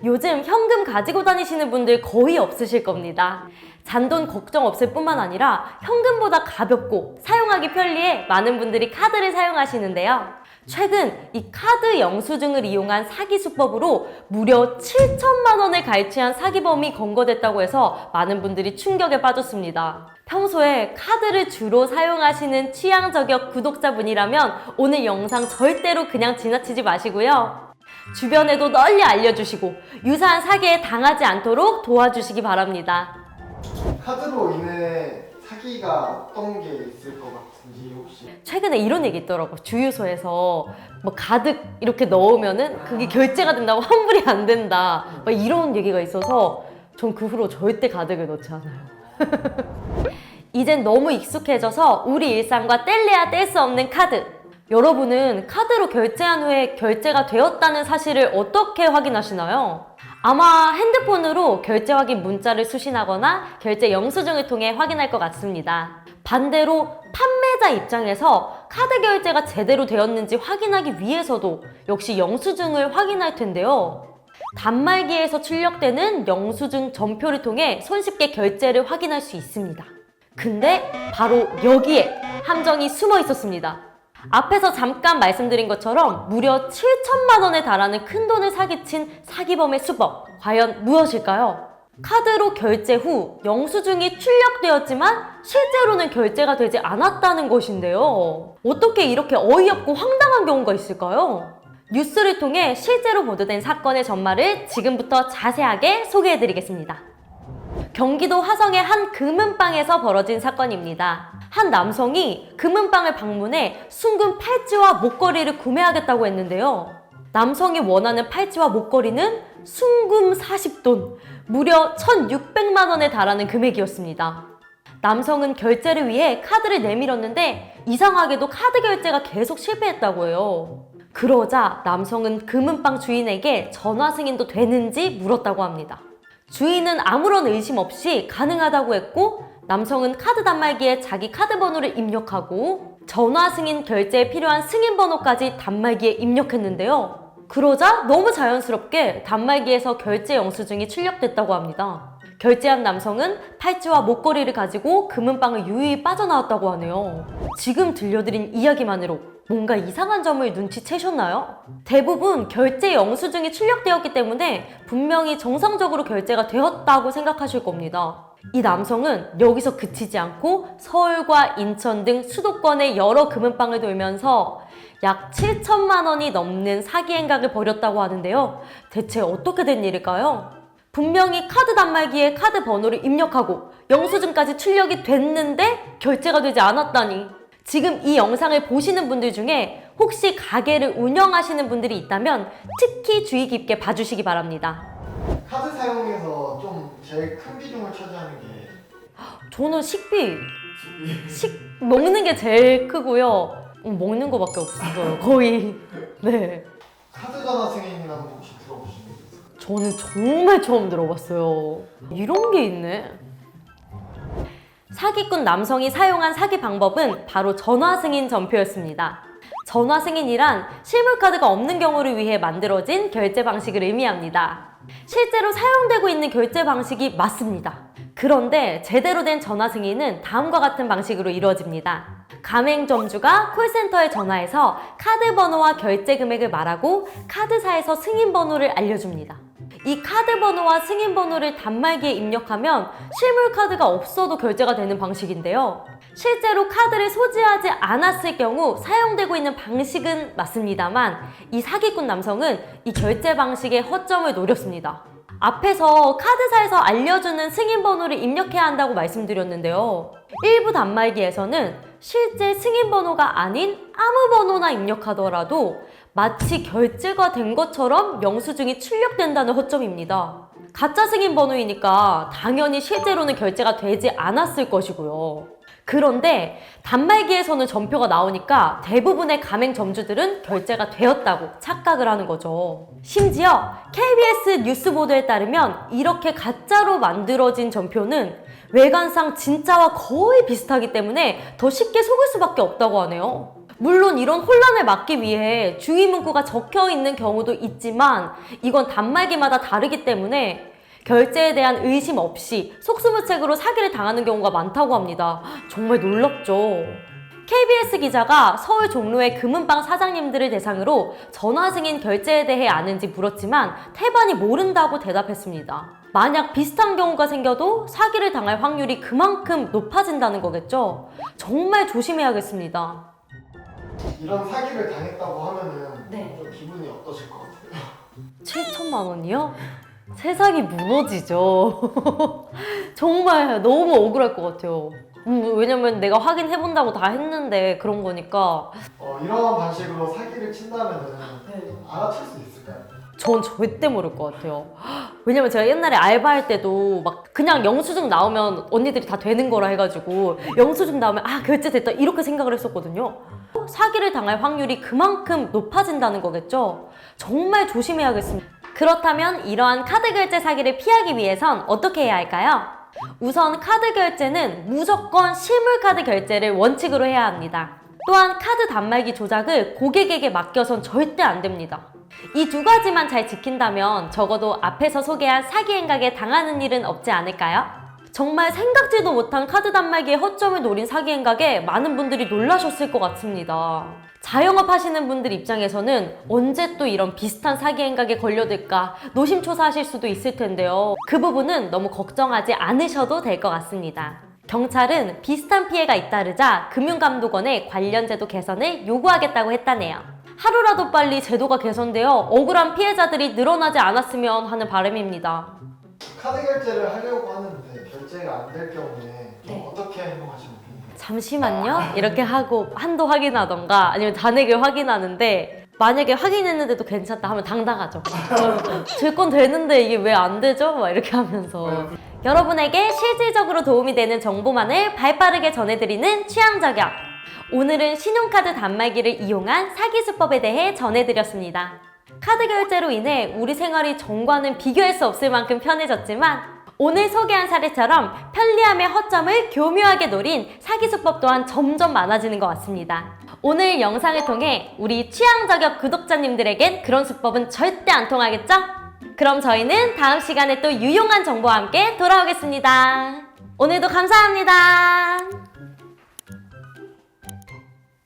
요즘 현금 가지고 다니시는 분들 거의 없으실 겁니다. 잔돈 걱정 없을 뿐만 아니라 현금보다 가볍고 사용하기 편리해 많은 분들이 카드를 사용하시는데요. 최근 이 카드 영수증을 이용한 사기 수법으로 무려 7천만 원을 갈취한 사기범이 검거됐다고 해서 많은 분들이 충격에 빠졌습니다. 평소에 카드를 주로 사용하시는 취향 저격 구독자분이라면 오늘 영상 절대로 그냥 지나치지 마시고요. 주변에도 널리 알려주시고 유사한 사기에 당하지 않도록 도와주시기 바랍니다. 카드로 인해 사기가 어떤 게 있을 것 같은지 혹시? 최근에 이런 얘기 있더라고. 주유소에서 뭐 가득 이렇게 넣으면은 그게 결제가 된다고 환불이 안 된다 막 이런 얘기가 있어서 전 그 후로 절대 가득을 넣지 않아요. 이젠 너무 익숙해져서 우리 일상과 뗄래야 뗄 수 없는 카드. 여러분은 카드로 결제한 후에 결제가 되었다는 사실을 어떻게 확인하시나요? 아마 핸드폰으로 결제 확인 문자를 수신하거나 결제 영수증을 통해 확인할 것 같습니다. 반대로 판매자 입장에서 카드 결제가 제대로 되었는지 확인하기 위해서도 역시 영수증을 확인할 텐데요. 단말기에서 출력되는 영수증 전표를 통해 손쉽게 결제를 확인할 수 있습니다. 근데 바로 여기에 함정이 숨어 있었습니다. 앞에서 잠깐 말씀드린 것처럼 무려 7천만 원에 달하는 큰돈을 사기친 사기범의 수법, 과연 무엇일까요? 카드로 결제 후 영수증이 출력되었지만 실제로는 결제가 되지 않았다는 것인데요. 어떻게 이렇게 어이없고 황당한 경우가 있을까요? 뉴스를 통해 실제로 보도된 사건의 전말을 지금부터 자세하게 소개해드리겠습니다. 경기도 화성의 한 금은방에서 벌어진 사건입니다. 한 남성이 금은방을 방문해 순금 팔찌와 목걸이를 구매하겠다고 했는데요. 남성이 원하는 팔찌와 목걸이는 순금 40돈, 무려 1,600만 원에 달하는 금액이었습니다. 남성은 결제를 위해 카드를 내밀었는데 이상하게도 카드 결제가 계속 실패했다고 해요. 그러자 남성은 금은방 주인에게 전화 승인도 되는지 물었다고 합니다. 주인은 아무런 의심 없이 가능하다고 했고 남성은 카드 단말기에 자기 카드 번호를 입력하고 전화 승인 결제에 필요한 승인 번호까지 단말기에 입력했는데요. 그러자 너무 자연스럽게 단말기에서 결제 영수증이 출력됐다고 합니다. 결제한 남성은 팔찌와 목걸이를 가지고 금은방을 유유히 빠져나왔다고 하네요. 지금 들려드린 이야기만으로 뭔가 이상한 점을 눈치채셨나요? 대부분 결제 영수증이 출력되었기 때문에 분명히 정상적으로 결제가 되었다고 생각하실 겁니다. 이 남성은 여기서 그치지 않고 서울과 인천 등 수도권의 여러 금은방을 돌면서 약 7천만 원이 넘는 사기 행각을 벌였다고 하는데요. 대체 어떻게 된 일일까요? 분명히 카드 단말기에 카드 번호를 입력하고 영수증까지 출력이 됐는데 결제가 되지 않았다니. 지금 이 영상을 보시는 분들 중에 혹시 가게를 운영하시는 분들이 있다면 특히 주의 깊게 봐주시기 바랍니다. 카드 사용에서 좀 제일 큰 비중을 차지하는 게 저는 먹는 게 제일 크고요. 먹는 거밖에 없어요, 거의. 네. 카드 전화 승인이라는 거 혹시 들어보신 적 있어요? 저는 정말 처음 들어봤어요. 이런 게 있네. 사기꾼 남성이 사용한 사기 방법은 바로 전화 승인 전표였습니다. 전화 승인이란 실물 카드가 없는 경우를 위해 만들어진 결제 방식을 의미합니다. 실제로 사용되고 있는 결제 방식이 맞습니다. 그런데 제대로 된 전화 승인은 다음과 같은 방식으로 이루어집니다. 가맹점주가 콜센터에 전화해서 카드 번호와 결제 금액을 말하고 카드사에서 승인 번호를 알려줍니다. 이 카드 번호와 승인 번호를 단말기에 입력하면 실물 카드가 없어도 결제가 되는 방식인데요. 실제로 카드를 소지하지 않았을 경우 사용되고 있는 방식은 맞습니다만 이 사기꾼 남성은 이 결제 방식의 허점을 노렸습니다. 앞에서 카드사에서 알려주는 승인 번호를 입력해야 한다고 말씀드렸는데요. 일부 단말기에서는 실제 승인 번호가 아닌 아무 번호나 입력하더라도 마치 결제가 된 것처럼 영수증이 출력된다는 허점입니다. 가짜 승인 번호이니까 당연히 실제로는 결제가 되지 않았을 것이고요. 그런데 단말기에서는 전표가 나오니까 대부분의 가맹점주들은 결제가 되었다고 착각을 하는 거죠. 심지어 KBS 뉴스 보도에 따르면 이렇게 가짜로 만들어진 전표는 외관상 진짜와 거의 비슷하기 때문에 더 쉽게 속을 수밖에 없다고 하네요. 물론 이런 혼란을 막기 위해 주의 문구가 적혀 있는 경우도 있지만 이건 단말기마다 다르기 때문에 결제에 대한 의심 없이 속수무책으로 사기를 당하는 경우가 많다고 합니다. 정말 놀랍죠? KBS 기자가 서울 종로의 금은방 사장님들을 대상으로 전화 승인 결제에 대해 아는지 물었지만 태반이 모른다고 대답했습니다. 만약 비슷한 경우가 생겨도 사기를 당할 확률이 그만큼 높아진다는 거겠죠? 정말 조심해야겠습니다. 이런 사기를 당했다고 하면은 네. 좀 기분이 어떠실 것 같아요? 7천만 원이요? 세상이 무너지죠. 정말 너무 억울할 것 같아요. 왜냐면 내가 확인해본다고 다 했는데 그런 거니까. 이런 방식으로 사기를 친다면은 알아챌 수 있을까요? 전 절대 모를 것 같아요. 왜냐면 제가 옛날에 알바할 때도 막 그냥 영수증 나오면 언니들이 다 되는 거라 해가지고 영수증 나오면 아 결제됐다 이렇게 생각을 했었거든요. 사기를 당할 확률이 그만큼 높아진다는 거겠죠? 정말 조심해야겠습니다. 그렇다면 이러한 카드 결제 사기를 피하기 위해선 어떻게 해야 할까요? 우선 카드 결제는 무조건 실물 카드 결제를 원칙으로 해야 합니다. 또한 카드 단말기 조작을 고객에게 맡겨선 절대 안 됩니다. 이 두 가지만 잘 지킨다면 적어도 앞에서 소개한 사기 행각에 당하는 일은 없지 않을까요? 정말 생각지도 못한 카드 단말기의 허점을 노린 사기 행각에 많은 분들이 놀라셨을 것 같습니다. 자영업 하시는 분들 입장에서는 언제 또 이런 비슷한 사기 행각에 걸려들까 노심초사하실 수도 있을 텐데요. 그 부분은 너무 걱정하지 않으셔도 될 것 같습니다. 경찰은 비슷한 피해가 잇따르자 금융감독원에 관련 제도 개선을 요구하겠다고 했다네요. 하루라도 빨리 제도가 개선되어 억울한 피해자들이 늘어나지 않았으면 하는 바람입니다. 카드 결제를 하려고 하는데 결제가 안 될 경우에 네. 어떻게 행동하시면 좋나요? 잠시만요. 이렇게 하고 한도 확인하던가 아니면 잔액을 확인하는데 만약에 확인했는데도 괜찮다 하면 당당하죠. 줄 건 되는데 이게 왜 안 되죠? 막 이렇게 하면서. 여러분에게 실질적으로 도움이 되는 정보만을 발빠르게 전해드리는 취향저격. 오늘은 신용카드 단말기를 이용한 사기 수법에 대해 전해드렸습니다. 카드 결제로 인해 우리 생활이 전과는 비교할 수 없을 만큼 편해졌지만 오늘 소개한 사례처럼 편리함의 허점을 교묘하게 노린 사기 수법 또한 점점 많아지는 것 같습니다. 오늘 영상을 통해 우리 취향저격 구독자님들에겐 그런 수법은 절대 안 통하겠죠? 그럼 저희는 다음 시간에 또 유용한 정보와 함께 돌아오겠습니다. 오늘도 감사합니다.